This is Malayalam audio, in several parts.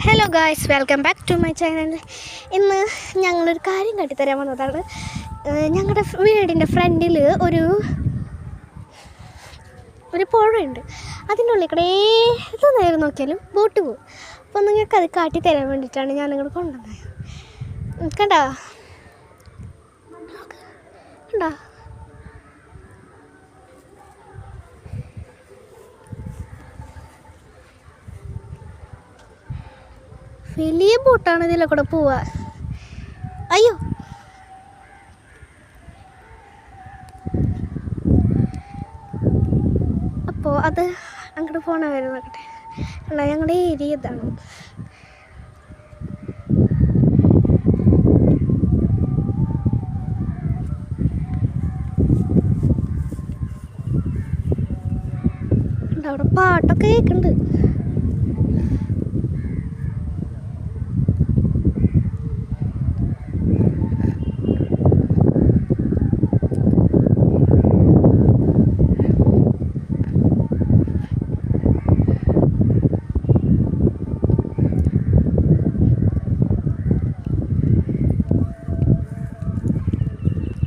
Hello guys, welcome back to my channel. ഇന്ന് ഞങ്ങളൊരു കാര്യം കാട്ടിത്തരാൻ വന്നതാണ്. ഞങ്ങളുടെ വീടിൻ്റെ ഫ്രണ്ടിൽ ഒരു പുഴയുണ്ട്. അതിൻ്റെ ഉള്ളിൽ കൂടെ ഏത് നേരം നോക്കിയാലും ബോട്ട് പോകും. അപ്പോൾ നിങ്ങൾക്ക് അത് കാട്ടിത്തരാൻ വേണ്ടിയിട്ടാണ് ഞാൻ നിങ്ങൾ കൊണ്ടുവന്നത്. കണ്ടോ കണ്ടോ വലിയ ബോട്ടാണ് ഇതിലെ കൂടെ പോവുക. അയ്യോ, അപ്പോൾ അത് അങ്ങോട്ട് പോണ വരെ നോക്കട്ടെ. അല്ല, ഞങ്ങളുടെ ഏരിയ ഇതാണ്. അവിടെ പാട്ടൊക്കെ കേൾക്കുന്നുണ്ട്.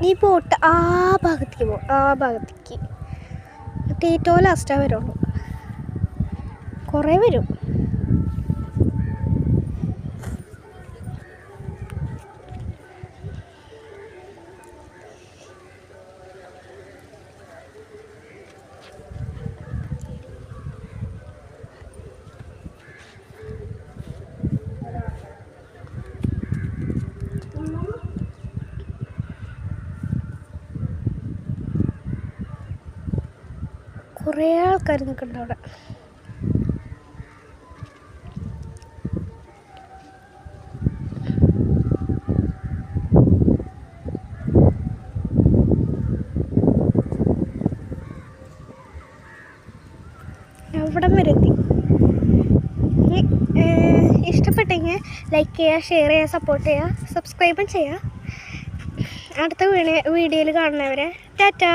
ഈ ബോട്ട് ആ ഭാഗത്തേക്ക് പോകും. ആ ഭാഗത്തേക്ക് ഏറ്റവും ലാസ്റ്റാ വരുള്ളൂ. കുറേ വരും. കുറേ ആൾക്കാർ നിൽക്കുന്നുണ്ട് അവിടെ. അവിടം വരെ എത്തി. ഇഷ്ടപ്പെട്ടെങ്കിൽ ലൈക്ക് ചെയ്യുക, ഷെയർ ചെയ്യുക, സപ്പോർട്ട് ചെയ്യുക, സബ്സ്ക്രൈബും ചെയ്യുക. അടുത്ത വീഡിയോയിൽ കാണുന്നവരെ ടാറ്റാ.